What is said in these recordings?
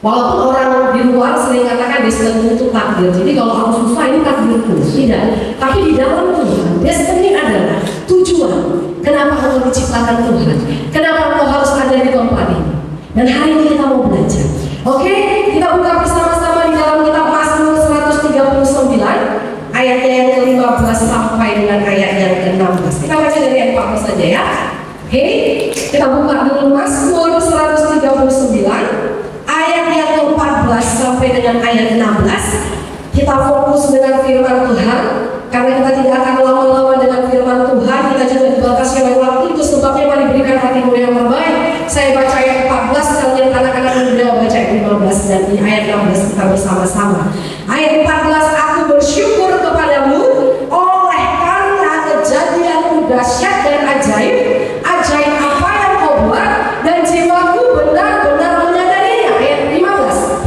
Walaupun orang di luar sering katakan destiny itu takdir. Jadi kalau aku susah ini takdirku, tidak. Tapi di dalam Tuhan, destiny adalah tujuan. Kenapa engkau diciptakan Tuhan? Kenapa engkau harus ada di tempat ini? Dan hari ini kita mau belajar. Oke, kita buka bersama-sama di dalam kitab Mazmur 139 ayatnya yang ke-15 sampai dengan ayat yang ke-16. Kita baca dari ayat 14 saja ya. Oke, kita buka dulu Mazmur 139 ayat yang ke-14 sampai dengan ayat ke-16. Kita fokus dengan firman Tuhan, karena kita tidak akan lama-lama dengan firman Tuhan. Kita juga dibatasi oleh waktu, itu sebabnya mari berikan hatimu yang terbaik. Saya baca ayat 14, kalian anak-anak muda baca ayat 15, dan di ayat 16 kita bersama-sama. Ayat 14, aku bersyukur kepadamu oleh karena kejadianmu dahsyat dan ajaib. Ajaib apa yang kau buat, dan jiwaku benar-benar menyadarinya. Ayat 15.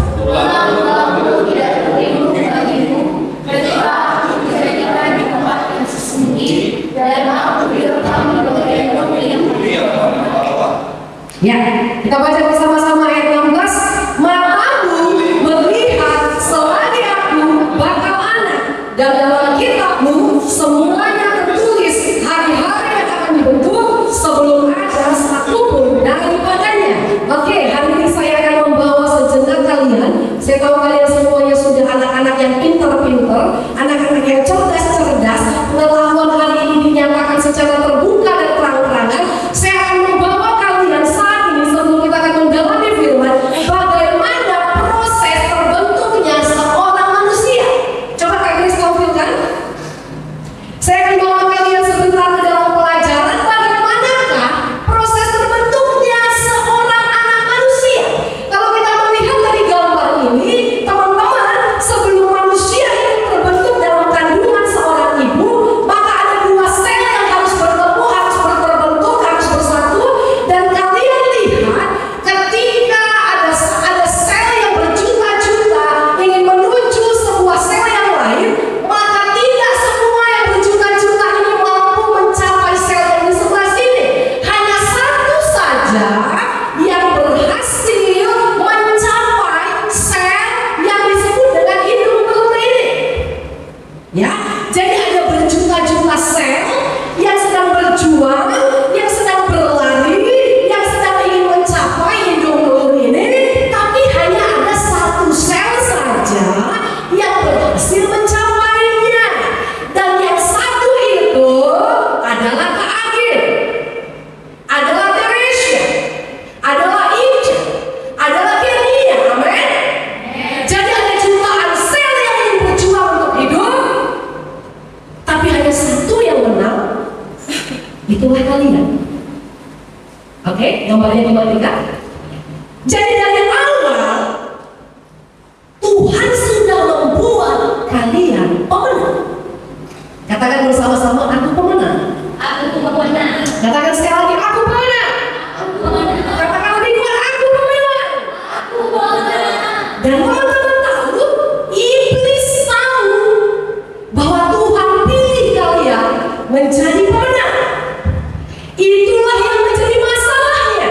Ya, kita baca bersama-sama ayat 16. Matamu melihat selagi aku bakal anak, dan dalam kitabmu semuanya tertulis hari-hari yang akan dibentuk sebelum ada satu pun daripadanya. Oke, hari ini saya akan membawa sejenak kalian. Saya tahu kalian semuanya sudah anak-anak yang pintar-pintar, anak-anak yang cerdas-cerdas. Pengetahuan hari ini dinyatakan secara terbuka dan terang-terangan. Saya akan membawa kalian saat ini sebelum kita akan mendalami firman, bagaimana proses terbentuknya seorang manusia. Coba Kak Grace tampilkan. Saya akan bawa kalian sebentar ke dalam pelajaran bagaimanakah proses terbentuknya seorang anak manusia. Kalau kita melihat dari gambar ini, teman-teman, sebelum manusia itu terbentuk dalam kandungan seorang ibu, maka ada dua sel yang harus bertemu, harus terbentuk, harus bersatu. Dan kalian lihat, ketika ada sel yang berjuta-juta ingin menuju sebuah sel yang lain, maka tidak semua yang berjuta-juta ini mampu mencapai sel yang di sebelah sini. Hanya satu saja yang berhasil mencapai sel yang disebut dengan hidung telur ini. Ya, jadi ada berjuta-juta sel yang sedang berjuang, yang sedang berlari, yang sedang ingin mencapai hidung telur ini, tapi hanya ada satu sel saja yang berhasil mencapainya. Dan yang satu itu adalah Kak Agil, adalah Teresia, adalah Inca, adalah Kenia. Amin. Jadi ada jutaan sel yang ingin berjuang untuk hidup, tapi hanya satu yang menang. Itulah kalian. Oke, gambarnya dimatikan. Jadi dari awal Tuhan sudah membuat kalian pemenang. Katakan bersama-sama, aku pemenang. Aku pemenang. Katakan sekali lagi, aku pemenang. Aku pemenang. Katakan lebih kuat, aku pemenang. Aku pemenang. Dan teman-teman tahu, iblis tahu bahwa Tuhan pilih kalian menjadi pemenang. Itulah yang menjadi masalahnya.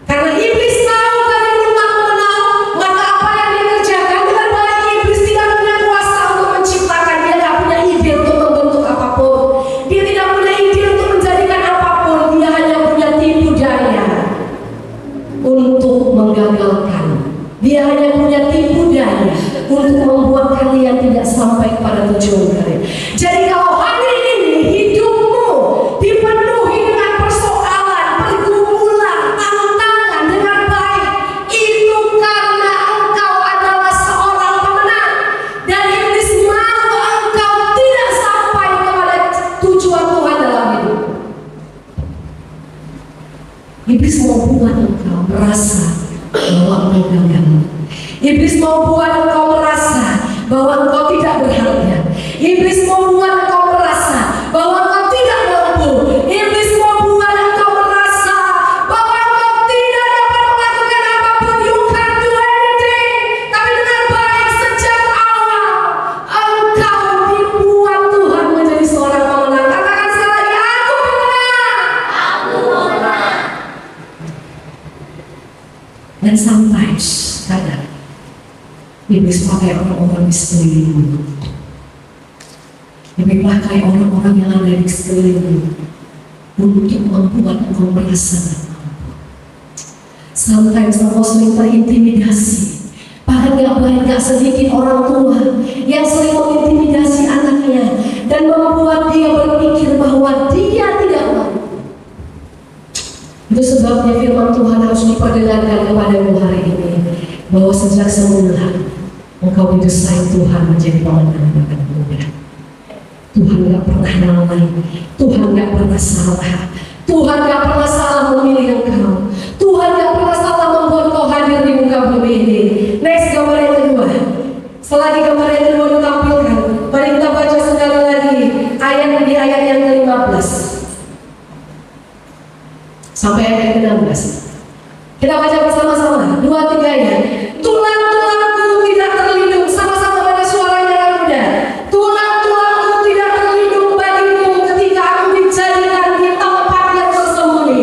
Karena iblis tahu kalian menang, maka apa yang dia kerjakan dengan baik? Iblis tidak punya kuasa untuk menciptakan, dia tidak punya ide untuk membentuk apapun, dia tidak punya ide untuk menjadikan apapun, dia hanya punya tipu daya untuk menggagalkan. Dia hanya punya tipu daya untuk membuat kalian tidak sampai kepada tujuan kalian. Jadi kalau hari ini hidupmu dipenuhi dengan persoalan, pergumulan, tantangan dengan baik, itu karena engkau adalah seorang pemenang. Dan iblis mau engkau tidak sampai kepada tujuan Tuhan dalam hidup. Iblis mau buat engkau merasa bahwa engkau gagal. Iblis mau buat engkau merasa bahwa engkau tidak berharga. Iblis mau buat engkau merasa bahwa engkau tidak mampu. Iblis mau buat engkau merasa bahwa engkau tidak dapat melakukan apapun. You can't do anything. Tapi dengan baik sejak awal engkau dibuat Tuhan menjadi seorang pemenang. Katakan sekali lagi, aku pemenang. Aku pemenang. Dan sometimes, kadang iblis pakai orang-orang di sekelilingmu. Iblis pakai orang-orang yang ada di sekelilingmu untuk membuat engkau merasa gak mampu. Sometimes engkau sering terintimidasi. Bahkan gak sedikit orang tua yang sering mengintimidasi anaknya dan membuat dia berpikir bahwa dia tidak mampu. Itu sebabnya firman Tuhan harus diperdengarkan kepadamu hari ini, bahwa sejak semula engkau didesain Tuhan menjadi pemenang bahkan muda. Tuhan gak pernah lalai, Tuhan gak pernah salah, Tuhan gak pernah salah memilih engkau, Tuhan gak pernah salah membuat kau hadir di muka bumi ini. Next, gambar yang kedua. Selagi gambar yang kedua ditampilkan, mari kita baca sekali lagi ayat yang ke-15 sampai ayat yang ke-16. Kita baca bersama-sama, 2, 3 ya. Tulang-tulangku tidak terlindung, sama-sama pada suaranya yang muda. Tulang-tulangku tidak terlindung bagimu ketika aku dijadikan di tempat yang tersembunyi,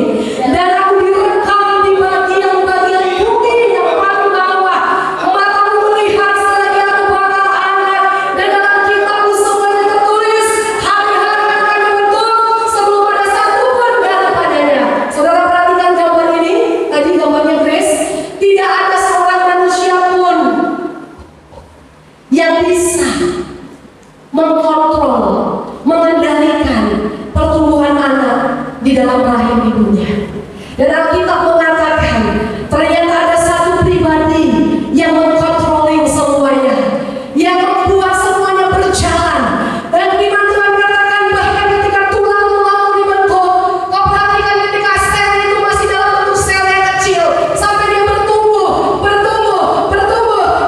dan aku direkam di bagian-bagian bumi yang paling bawah. Matamu melihat selagi aku bakal anak, dan dalam kitabku semuanya tertulis hari-hari yang akan dibentuk sebelum ada satu pun daripadanya. Saudara perhatikan gambar ini, tadi gambarnya Grace. Tidak ada seorang manusia pun yang bisa mengkontrol, mengendalikan pertumbuhan anak di dalam rahim ibunya. Dan Alkitab mengatakan ternyata ada satu pribadi yang mengkontrol semuanya, yang membuat semuanya berjalan. Dan firman Tuhan katakan bahkan ketika tulang-tulangmu dibentuk, kau perhatikan ketika sel itu masih dalam bentuk sel yang kecil, sampai dia bertumbuh,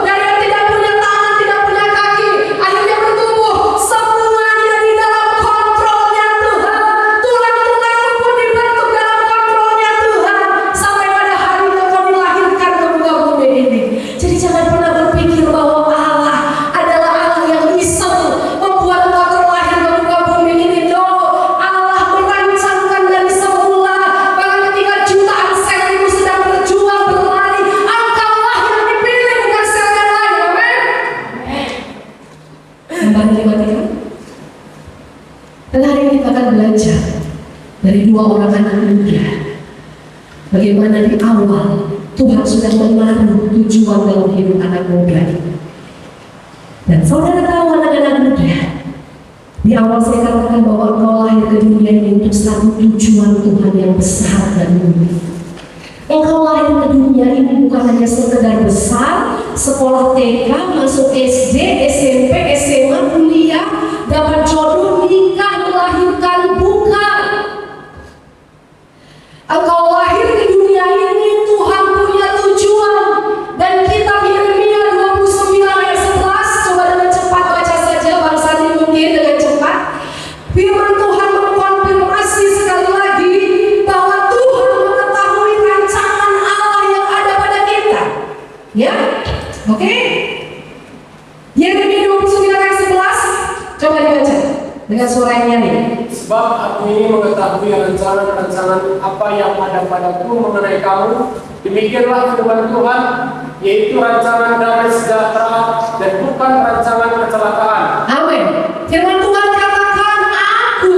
dari yang tidak punya tangan, tidak punya kaki, akhirnya bertumbuh. Semuanya di dalam kontrolnya Tuhan. Tulang-tulangmu pun dibentuk dalam kontrolnya Tuhan, sampai pada hari engkau dilahirkan ke muka bumi ini. Jadi jangan pernah berpikir bahwa Allah adalah Allah yang iseng membuat engkau terlahir ke muka bumi ini. No, Allah merancangkan dari semula. Bahkan ketika jutaan sel itu sedang berjuang berlari, engkaulah yang dipilih, bukan sel yang lain. Amin. Gambar dimatikan. Dan hari ini kita akan belajar dari 2 orang anak muda, bagaimana di awal Tuhan sudah menaruh tujuan dalam hidup anak muda ini. Dan saudara tahu anak-anak muda, di awal saya katakan bahwa engkau lahir ke dunia ini untuk satu tujuan Tuhan yang besar dan mulia. Engkau lahir ke dunia ini bukan hanya sekedar besar, sekolah TK, masuk SD, SMP, SMA, kuliah, dapat jodoh, nikah, melahirkan, bukan. Engkau lahir ke dunia ini, Tuhan punya tujuan. Dan kitab Yeremia 29 ayat 11, coba dengan cepat baca saja, Bang Sandi mungkin dengan cepat. Firman Tuhan mengkonfirmasi sekali lagi bahwa Tuhan mengetahui rancangan Allah yang ada pada kita. Ya, oke? Yeremia 29 ayat 11, coba dibaca dengan suara yang nyanyi. Sebab aku ini mengetahui rancangan-rancangan apa yang ada padaku mengenai kamu, demikianlah firman Tuhan, yaitu rancangan damai sejahtera dan bukan rancangan kecelakaan. Amin. Firman Tuhan katakan, aku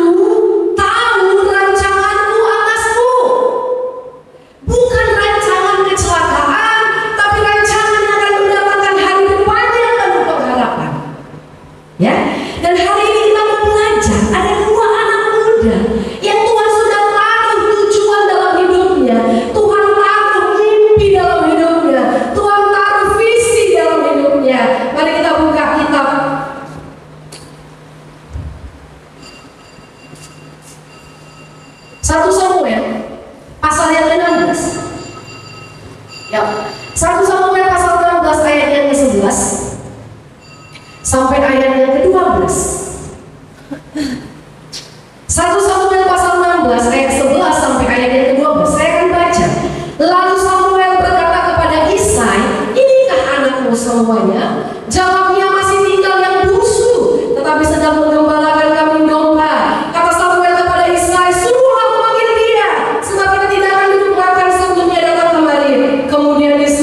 tahu rancanganku atasmu. Bukan rancangan kecelakaan, tapi rancangan yang akan mendatangkan hari depan yang penuh pengharapan. Ya. Dan hari ini kita mau belajar, ada 2 anak muda yang Tuhan sudah taruh tujuan dalam hidupnya, Tuhan taruh mimpi dalam hidupnya, Tuhan taruh visi dalam hidupnya. Mari kita buka kitab 1 Samuel pasal yang ke-16. Ya, 1 Samuel pasal 16 ayat yang ke-11 sampai ayat yang ke-12. 1 Samuel pasal 16 ayat 11 sampai ayat yang ke-12. Saya akan baca. Lalu Samuel berkata kepada Isai, "Inikah anakmu semuanya?" Jawabnya, "Masih tinggal yang bungsu, tetapi sedang menggembalakan kambing domba." Kata Samuel kepada Isai, "Suruhlah memanggil dia, sebab kita tidak akan duduk makan sebelum dia datang kembali." Kemudian Isai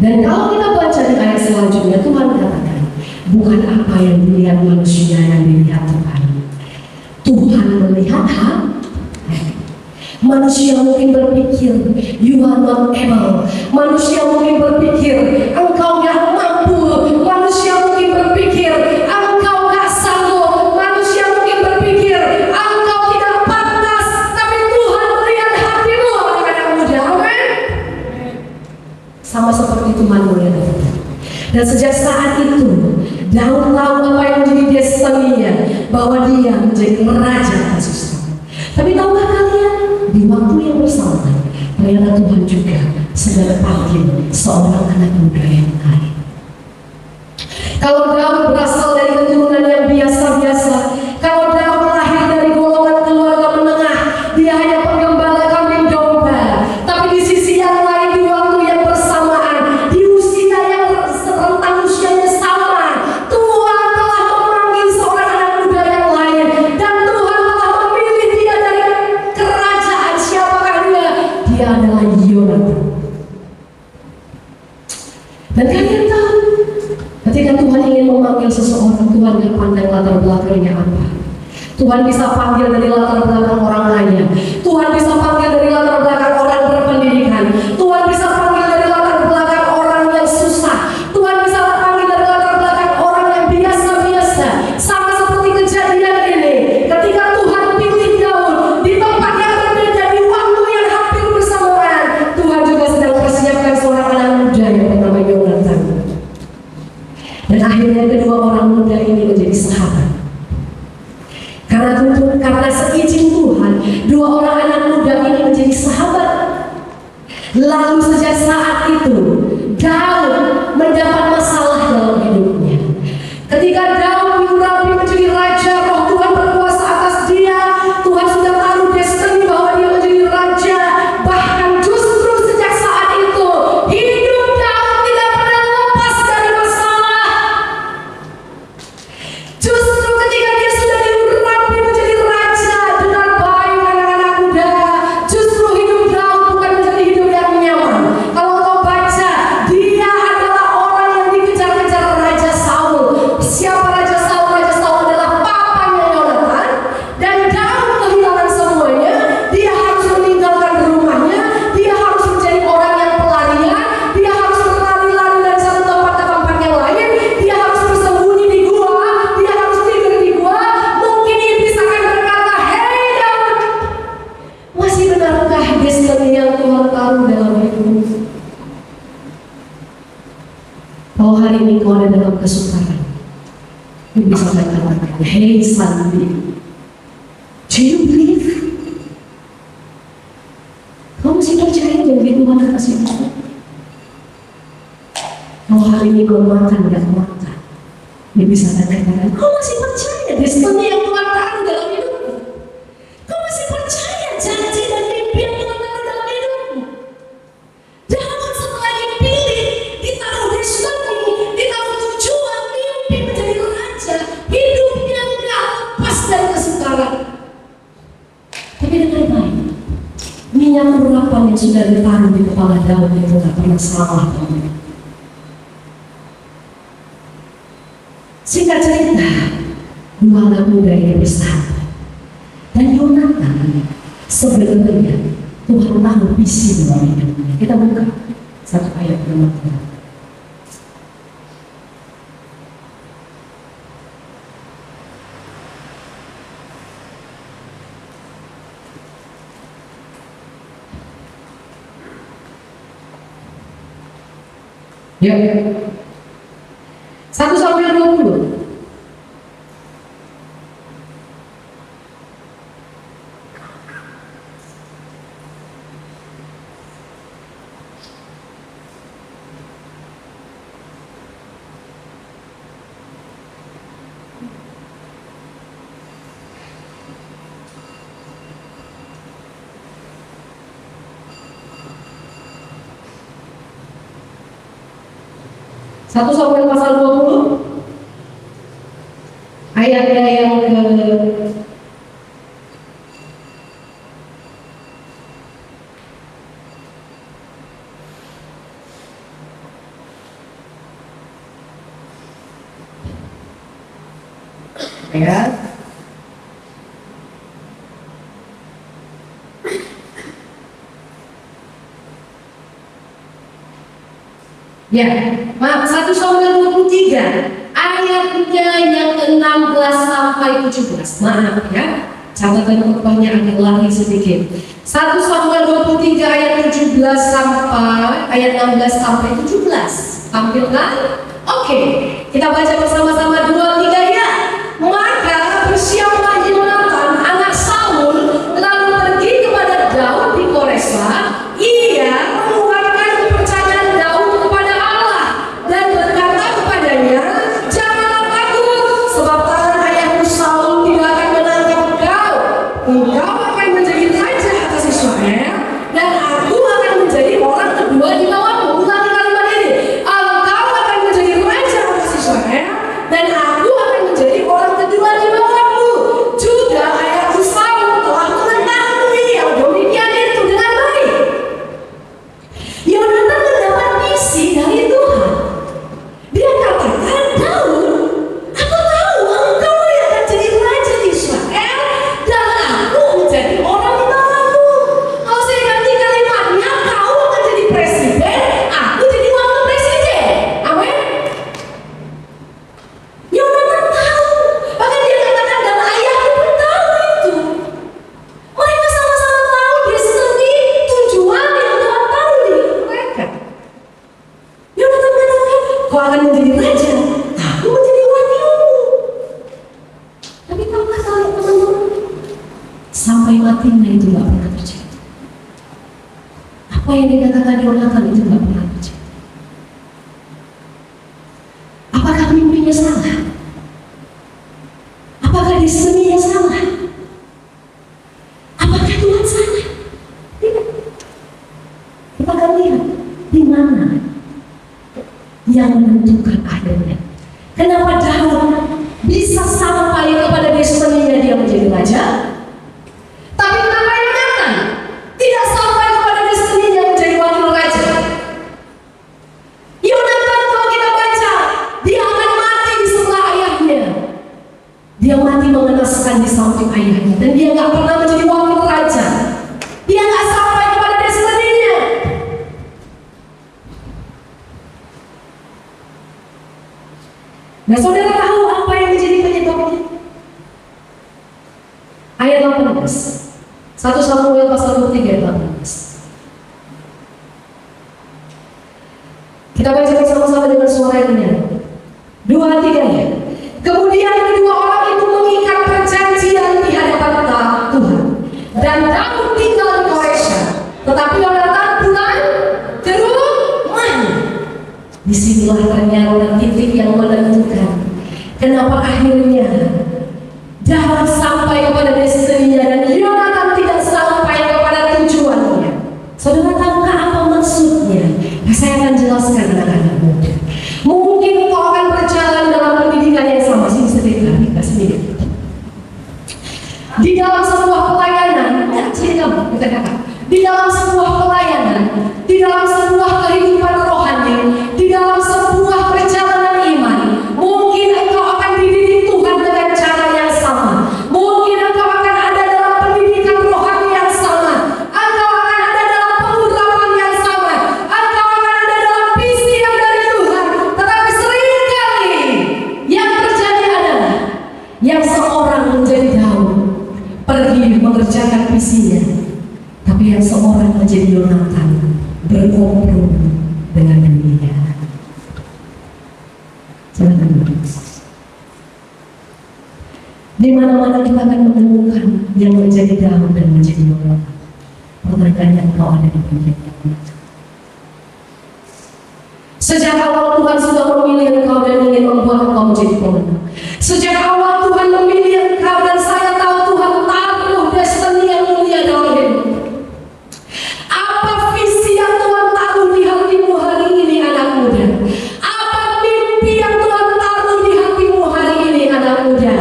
Dan kalau kita baca di ayat selanjutnya, Tuhan katakan, bukan apa yang dilihat manusia yang dilihat Tuhan. Tuhan melihat hati. Manusia mungkin berpikir, you are not able. Manusia mungkin berpikir, engkau gak mampu. Manusia mungkin berpikir, engkau gak sanggup. Manusia mungkin berpikir, engkau tidak pantas. Tapi Tuhan melihat hatimu, anak-anak muda. Amin. Sama seperti Tuhan melihat hati. Dan sejak saat itu, Daud tahu apa yang menjadi destininya, bahwa dia menjadi raja atas. Tapi tahukah kalian, di waktu yang bersamaan, ternyata Tuhan juga sedang panggil seorang anak muda yang lain. Kalau Daud berasal dari keturunan yang biasa-biasa, kalau Daud lahir dari golongan keluarga menengah, dia hanya penggembala kambing domba. Tapi di sisi yang lain, di waktu yang bersamaan, di usia yang rentang usianya sama, Tuhan telah memanggil seorang anak muda yang lain, dan Tuhan telah memilih dia dari kerajaan. Siapakah dia? Dia adalah Yonatan. Dan kalian tahu, ketika Tuhan ingin memanggil seseorang, Tuhan gak pandang latar belakangnya apa. Tuhan bisa panggil dari latar belakang orang kaya. Tuhan bisa panggil dari latar belakang orang berpendidikan. Tuhan bisa panggil dari latar belakang orang yang susah. Tuhan bisa panggil dari latar belakang orang yang biasa-biasa. Sama seperti kejadian ini, ketika Tuhan pilih Daud di tempat yang berbeda, di waktu yang hampir bersamaan, Tuhan juga sedang persiapkan seorang anak muda yang bernama Yonatan. Dan akhirnya kedua orang muda ini menjadi sahabat. Karena seizin Tuhan, dua orang anak muda ini menjadi sahabat. Lalu sejak saat itu, Daud mendapat masalah dalam hidupnya. Ketika Daud diurapi menjadi raja, Roh Tuhan berkuasa atas dia. Tuhan sudah taruh destiny bahwa dia menjadi raja. Bahkan justru sejak saat itu, hidup Daud tidak pernah lepas dari masalah. Justru ketika dia sudah diurapi menjadi raja, dengan baik anak-anak muda, justru hidup Daud bukan menjadi hidup yang nyaman. Kalau kau baca, dia adalah orang yang dikejar-kejar Raja Saul. Siapa Raja Saul? Raja Saul adalah papanya Yonatan. Dan Daud kehilangan semuanya. Dia harus meninggalkan rumahnya. Dia harus menjadi orang yang pelarian. Dia harus berlari-lari dari satu tempat ke tempat yang lain. Dia harus bersembunyi di gua. Dia harus tidur di gua. Mungkin iblis akan berkata, "Hei Daud, masih benarkah destiny yang Tuhan taruh dalam hidupmu? Kalau hari ini kau ada dalam kesukaran, iblis akan katakan, "Hei Sandy, do you believe?" Kau masih percaya bahwa Tuhan kasih kamu? Kalau hari ini kau makan dan makan, iblis akan katakan, "Kau masih percaya destiny yang Tuhan taruh dalam hidupmu? Kau masih percaya janji dan mimpi yang Tuhan taruh dalam hidupmu? Jangan setelah dipilih, ditaruh destiny, ditaruh tujuan, mimpi menjadi raja, hidupnya enggak lepas dari kesukaran." Tapi dengan baik, minyak urapan yang sudah ditaruh di kepala Daud itu tak pernah salah. Singkat cerita, dua anak muda ini bersahabat. Dan Yonatan sebenarnya Tuhan tahu visi dalam hidupnya. Kita buka satu ayat firman Tuhan. Ya, 1-20. Satu Samuel pasal 20 ayatnya yang ke Ya. Ya, maaf, 1 Samuel 23 ayatnya yang ke-16 sampai 17. Maaf ya, catatan khotbahnya agak lari sedikit. 1 Samuel 23 ayat 17 sampai ayat 16 sampai 17. Tampilkan? Oke, kita baca bersama-sama 2, 3 ya. Maka bersiaplah Yonatan anak Saul lalu pergi kepada Daud di Koresa. Ia mengeluarkan kepercayaan Daud kepada Allah dan berkata kepadanya, janganlah takut, sebab tangan ayahmu Saul tidak akan menangkap engkau. Engkau akan menjadi raja atas Israel, dan aku akan menjadi orang kedua di bawahmu. Ulangi kalimat ini. Engkau akan menjadi raja atas Israel, dan aku akan menjadi orang kedua di bawahmu. Juga ayahku Saul telah mengetahui yang demikian itu dengan baik. Yonatan mendapat misi dari Tuhan. Dia katakan, Daud, aku tahu engkau yang akan jadi raja di Israel, dan aku menjadi orang di bawahmu. Kalau saya ganti kalimatnya, kau akan jadi presiden, aku jadi wakil presiden. Amin. Yonatan tahu, bahkan dia katakan, dan ayahku pun tahu itu. Mereka sama-sama tahu destiny, tujuan yang Tuhan taruh di hidup mereka. Yonatan katakan, kau akan menjadi raja, aku menjadi wakilmu. Tapi tahukah kalian teman-teman, sampai matinya itu gak pernah terjadi. Apa yang dikatakan Yonatan itu gak pernah terjadi. Apakah mimpinya salah? Apakah destiny-nya salah? Apakah Tuhan salah? Tidak. Kita akan lihat di mana yang menentukan akhirnya. Kenapa Daud bisa sampai kepada destiny-nya dia menjadi raja? Tapi kenapa Yonatan tidak sampai kepada destiny-nya menjadi wakil raja? Yonatan kalau kita baca, dia akan mati di sebelah ayahnya. Dia mati mengenaskan di samping ayahnya, dan dia nggak pernah menjadi wakil raja. Dia nggak sampai kepada destiny-nya. Nah, saudara tahu apa yang menjadi penyebabnya? Ayat 18, 1 Samuel pasal 23 ayat 18. Kita baca bersama-sama dengan suara yang nyanyi. 2, 3 ya. Kemudian kedua orang itu mengikat perjanjian di hadapan Tuhan, dan Daud tinggal di Koresa, tetapi Yonatan pulang ke rumahnya. Disinilah ternyata titik yang menentukan kenapa akhirnya Daud sampai kepada destiny-nya dan Yonatan tidak sampai kepada tujuannya. Saudara tahukah apa maksudnya? Nah, saya akan jelaskan anak-anak muda. Mungkin kau akan berjalan dalam pendidikan yang sama. Sini sedikit, kasih sedikit. Di dalam sebuah pelayanan, sini kamu, kita kakak. Di dalam sebuah pelayanan, di dalam sebuah kehidupan rohani, di dalam sebuah perjalanan iman, mungkin engkau akan dididik Tuhan dengan cara yang sama. Mungkin engkau akan ada dalam pendidikan rohani yang sama. Engkau akan ada dalam pengurapan yang sama. Engkau akan ada dalam visi yang dari Tuhan. Tetapi seringkali yang terjadi adalah yang seorang menjadi Daud pergi mengerjakan visinya, tapi yang seorang menjadi Yonatan berkompromi dengan dunia. Jangan lupa. Di mana-mana kita akan menemukan yang menjadi Daud dan menjadi Yonatan. Pertanyaannya, engkau ada di bagian mana? Sejak awal Tuhan sudah memilih engkau dan ingin membuat engkau menjadi pemenang. Sejak awal Tuhan memilih engkau, dan saya tahu Tuhan taruh destiny yang mulia dalam hidupmu. Apa visi yang Tuhan taruh di hatimu hari ini, anak muda? Apa mimpi yang Tuhan taruh di hatimu hari ini, anak muda?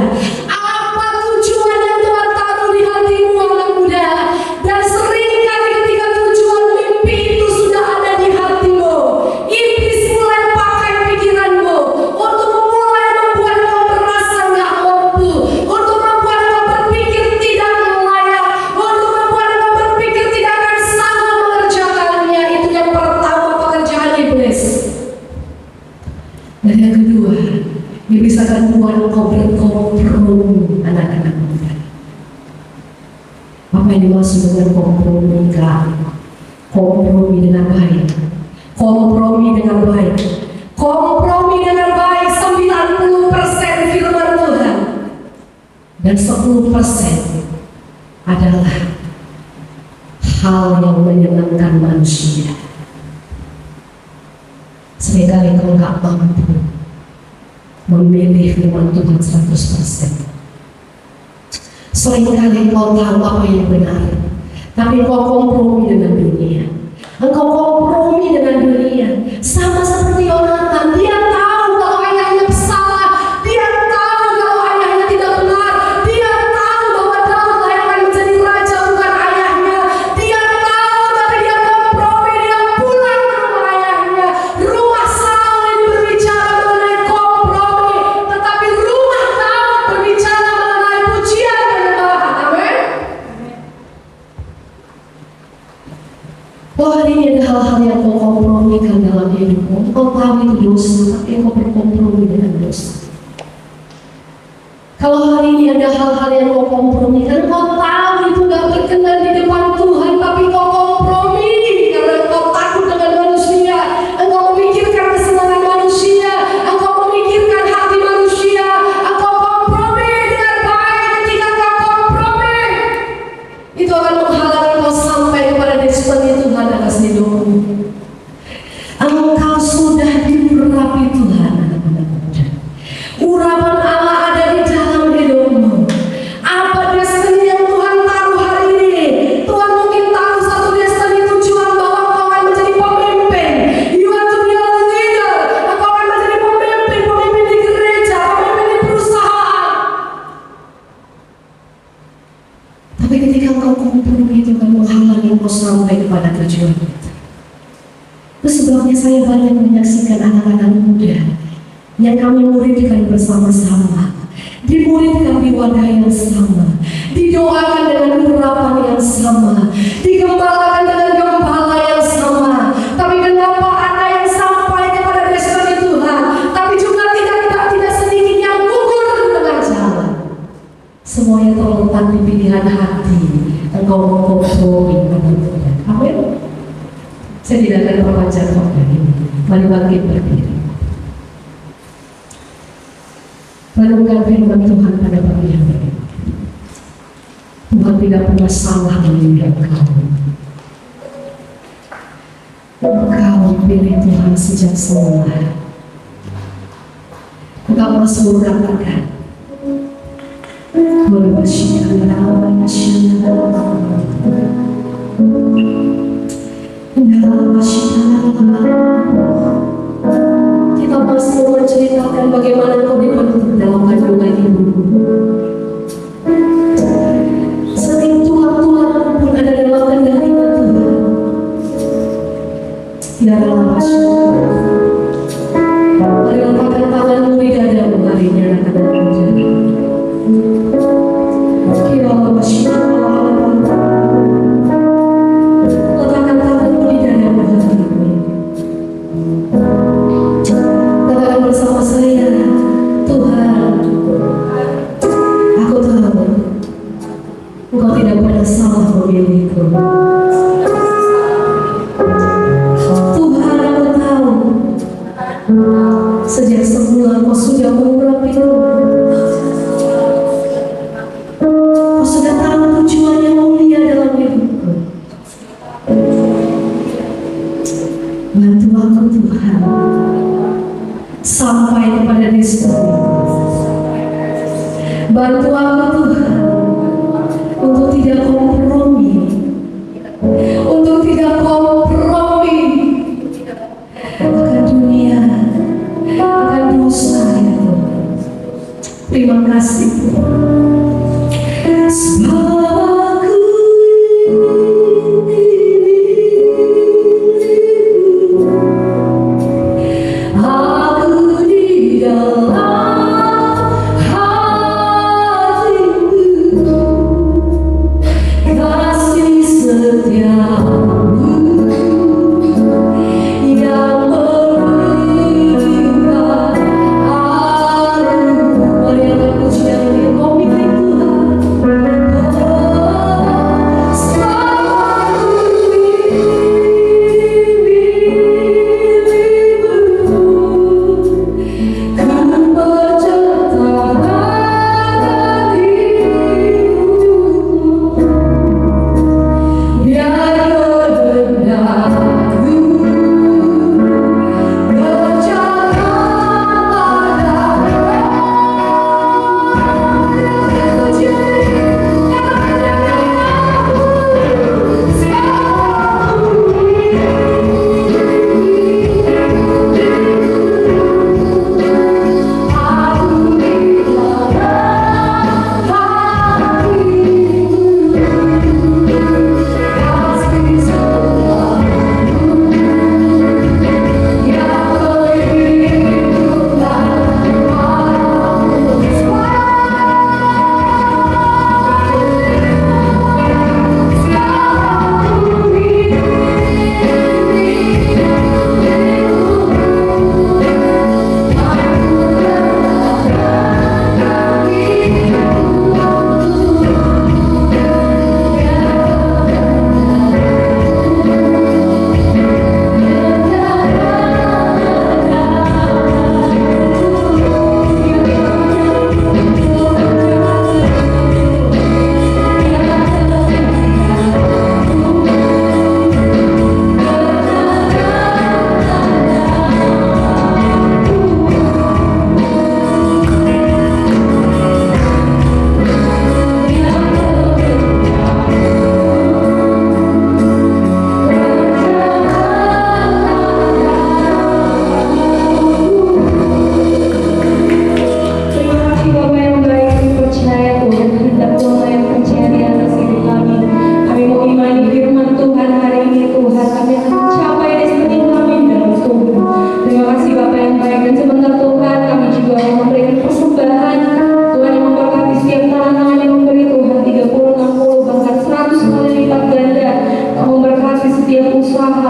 Apa tujuan yang Tuhan taruh di hatimu, anak muda? Dan seringkali ketika tujuan mimpi itu sudah ada di hatimu, iblis mulai pakai pikiranmu untuk mulai membuat kau merasa dimaksud dengan kompromi kan? Kompromi dengan baik. Kompromi dengan baik. Kompromi dengan baik 90% firman Tuhan. Dan 10% adalah hal yang menyenangkan manusia. Seringkali kau gak mampu memilih firman Tuhan 100%. Seringkali kau tahu apa yang benar, tapi kau kompromi dengan dunia. Engkau kompromi dengan dunia. Sama seperti Yonatan, dia tahu kalau ayahnya salah, dia tahu kalau ayahnya tidak benar, dia tahu bahwa Daud yang akan menjadi raja bukan ayahnya. Dia tahu, tapi dia kompromi, dia pulang ke rumah ayahnya. Rumah Saul ini berbicara mengenai kompromi, tetapi rumah Daud berbicara mengenai pujian dan penyembahan. Amin. Oh, hari ini ada hal-hal yang kau kompromikan dalam hidupmu. Kau tahu itu dosa, tapi kau berkompromi dengan dosa. Kalau hari ini ada hal-hal yang kau kompromikan, kau tahu itu gak berkenan di depan Tuhan, tapi kau kompromi karena kau takut dengan manusia. Engkau memikirkan kesenangan manusia, engkau memikirkan hati manusia, engkau kompromi dengan baik. Ketika kau kompromi, itu akan menghalangi kau sampai kepada destiny Tuhan atas hidupmu. Engkau sudah diurapi Tuhan, anak-anak muda. Urapan Allah ada di dalam hidupmu. Apa destiny yang Tuhan taruh hari ini? Tuhan mungkin taruh satu destiny tujuan bahwa engkau akan menjadi pemimpin. You are to be a leader. Engkau akan menjadi pemimpin di gereja, pemimpin di perusahaan. Tapi ketika engkau kompromi, itu akan menghalangi engkau sampai kepada tujuan itu. Itu sebabnya saya banyak menyaksikan anak-anak muda yang kami muridkan bersama-sama, dimuridkan di wadah yang sama, didoakan dengan urapan yang sama, digembalakan dengan gembala yang sama. Tapi kenapa ada yang sampai kepada destiny Tuhan, tapi juga tidak sedikit yang gugur di tengah jalan? Semuanya terletak di pilihan hati. Engkau kompromi dengan Tuhan. Amin. Saya tidak akan memperpanjang khotbah ini. Mari bangkit berdiri. Renungkan firman Tuhan pada pagi hari ini. Tuhan tidak pernah salah memilih engkau. Engkau pilih Tuhan sejak semula. Engkau Mazmur katakan, kita Mazmur menceritakan bagaimana kau dibentuk dalam kandungan ibumu. Setiap Tuhan pun ada dalam kendalinya Tuhan. Tidak ada masalah. Mari letakkan tanganmu di dadamu hari ini, anak-anak muda. Letakkan tanganmu di dadamu hari ini. Katakan bersama saya, Tuhan, aku tahu Engkau tidak pernah salah memilihku. Tuhan, aku tahu sejak semula Engkau sudah mengurapiku. Engkau sudah tahu tujuan yang mulia dalam hidupku. Bantu aku Tuhan sampai kepada destiny. Bantu aku Tuhan untuk tidak kompromi, untuk tidak kompromi akan dunia, akan dosa ya Tuhan. Terima kasih Tuhan. Sebab aku aku di dalam hatimu, kasih setiamu yang memberikan aku. Mari angkat pujian ini, kau milih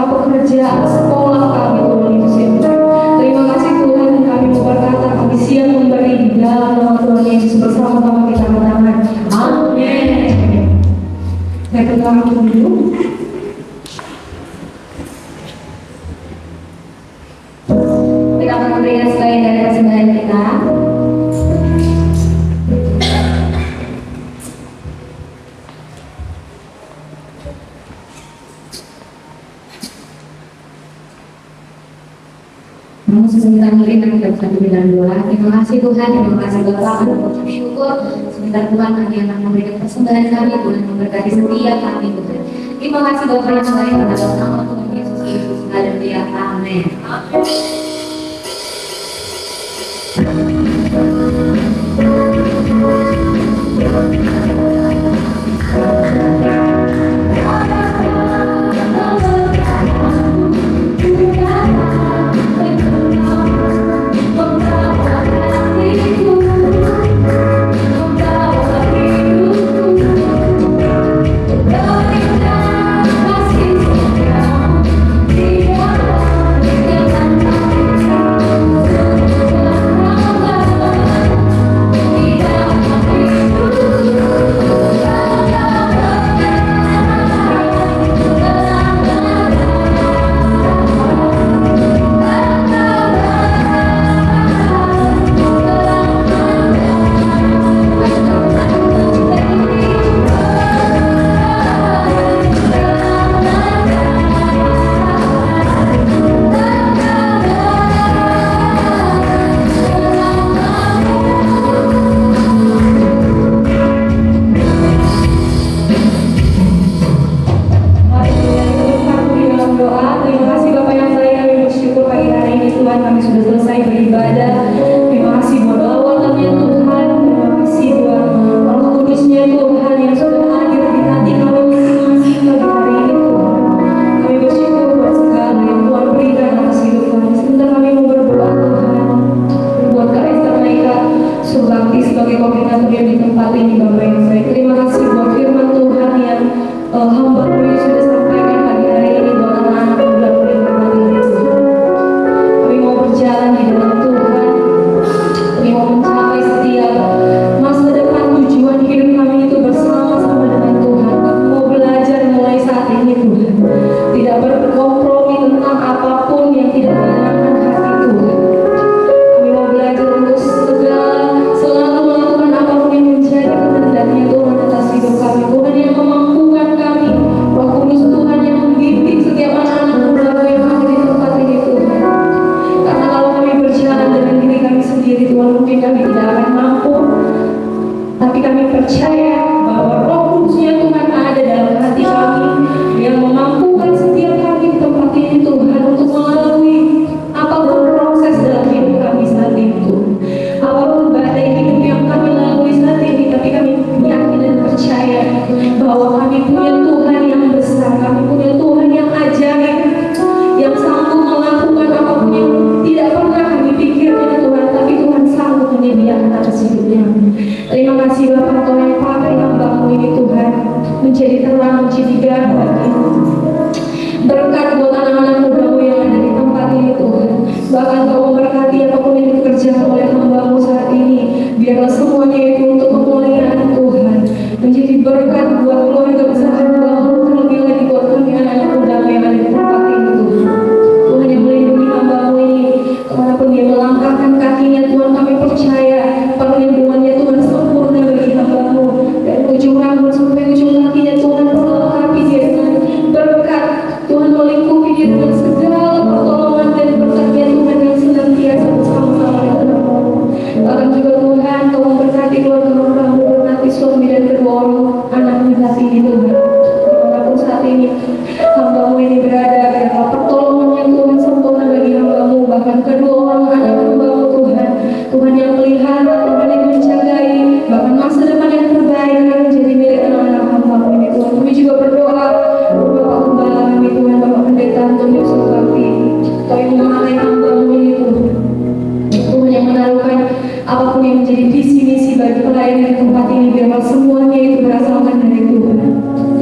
pekerjaan, sekolah kami Tuhan Yesus ya Tuhan. Terima kasih Tuhan, kami mau berkata kami siap memberi di dalam nama Tuhan Yesus. Bersama-sama kita katakan amin. Saya katakan dulu. Kita akan memberikan sebagian dari persembahan kita. Namun sebentar mungkin kami tidak bisa berikan doa. Terima kasih Tuhan, terima kasih Bapak, kami mengucap syukur. Sebentar Tuhan kami akan memberikan persembahan kami, Tuhan memberkati setiap kami Tuhan. Terima kasih Bapak yang baik, pada dalam nama Tuhan Yesus Kristus. Haleluya, amin.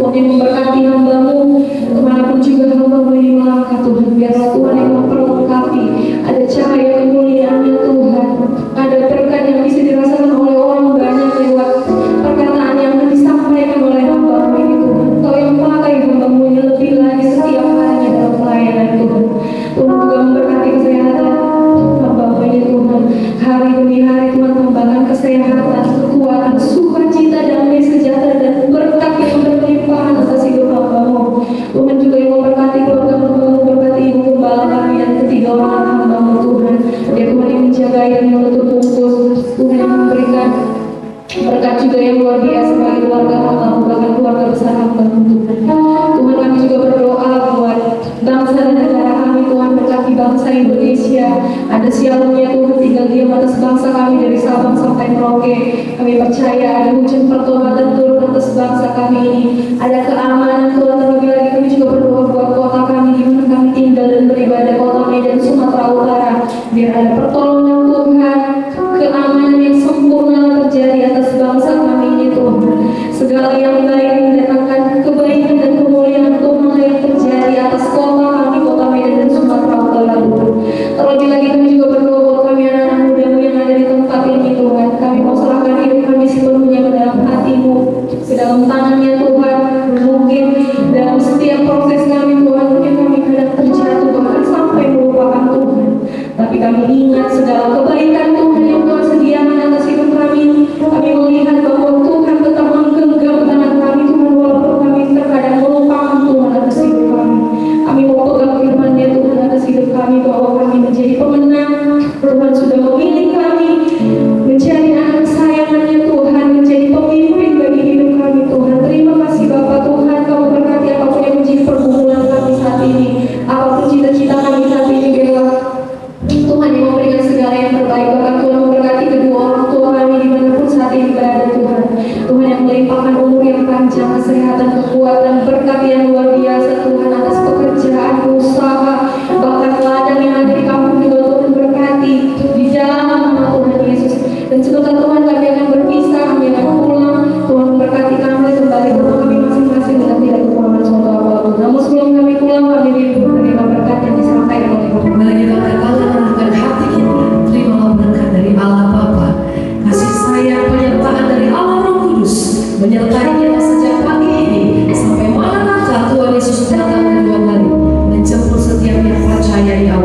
Tuhan yang memberkati hamba-Mu, kemanapun juga hamba-Mu ini langkah Tuhan. Biarlah Tuhan yang memperlengkapi. Ada cahaya kemuliaan-Nya Tuhan. Ada berkat yang bisa dirasakan oleh orang banyak lewat perkataan yang disampaikan oleh hamba-Mu ini Tuhan. Kau yang pakai hamba-Mu ini lebih lagi setiap harinya dalam pelayanan Tuhan. Tuhan juga memberkati kesehatan hamba-Mu ini Tuhan. Hari demi hari Tuhan kembangkan kesehatan, kekuatan, sukacita, damai sejahtera dan berkat yang berlimpahan atas hidup hamba-Mu. Tuhan juga yang memberkati keluarga hamba-Mu, berkati ibu gembala kami dan ketiga orang hamba-Mu Tuhan. Dia Tuhan yang menjaga yang menutup bungkus, Tuhan yang memberikan berkat juga yang luar biasa bagi keluarga hamba-Mu, bahkan keluarga besar hamba-Mu Tuhan. Tuhan kami juga berdoa buat bangsa dan negara kami Tuhan, berkati bangsa Indonesia. Ada sialnya Tuhan tinggal diam atas bangsa kami dari Sabang sampai Merauke. Kami percaya ada hujan pertobatan turun atas bangsa kami ini. Ada keamanan Tuhan, terlebih lagi kami juga berdoa buat kota kami di mana kami tinggal dan beribadah, kota Medan, Sumatera Utara. Biar ada pertolongan Tuhan, keamanan yang sempurna terjadi atas bangsa kami ini Tuhan. Segala yang baik mendatangkan kebaikan dan kemuliaan Tuhan yang terjadi atas kota kami, kota Medan dan Sumatera Utara Tuhan. Terlebih lagi kami juga berdoa buat kami anak-anak muda-Mu yang ada di tempat ini Tuhan. Kami mau serahkan hidup kami sepenuhnya ke dalam hati-Mu, ke dalam tangan-Nya Tuhan. Mungkin dalam setiap proses kami Tuhan, mungkin kami kadang terjatuh bahkan sampai melupakan Tuhan. Tapi kami ingat segala kebaikan Tuhan yang Tuhan sediakan atas hidup kami. Kami melihat bahwa Tuhan tetap menggenggam tangan kami Tuhan, walaupun kami terkadang melupakan Tuhan atas hidup kami. Kami mau pegang firman-Nya Tuhan atas hidup kami, bahwa kami menjadi pemenang. Tuhan sudah memilih kami menjadi anak kesayangan-Nya Tuhan, menjadi pemimpin bagi hidup kami Tuhan. Terima kasih Bapa Tuhan, Kamu berkati apapun yang menjadi pergumulan kami saat ini, apapun cita-cita kami saat ini, biarlah Tuhan yang memberikan segala yang terbaik. Bahkan Tuhan memberkati kedua orang tua kami dimanapun saat ini berada Tuhan. Tuhan yang melimpahkan umur yang panjang, kesehatan, kekuatan, berkat yang luar biasa Tuhan atas pekerjaan, usaha, bahkan ladang yang ada di kampung juga Tuhan berkati di dalam nama Tuhan Yesus. Dan sebentar Tuhan kami akan berpisah, kami akan pulang. Tuhan memberkati kami kembali ke rumah kami masing-masing dengan tidak kekurangan suatu apapun. Namun sebelum kami pulang, kami rindu menerima berkat yang disampaikan oleh Bapak. Mari kita angkat tangan menundukkan hati kita. Terimalah berkat dari Allah Bapa, kasih sayang penyertaan dari Allah Roh Kudus menyertai kita sejak pagi ini sampai malam Tuhan Yesus datang kedua kali menjemput setiap yang percaya di Allah.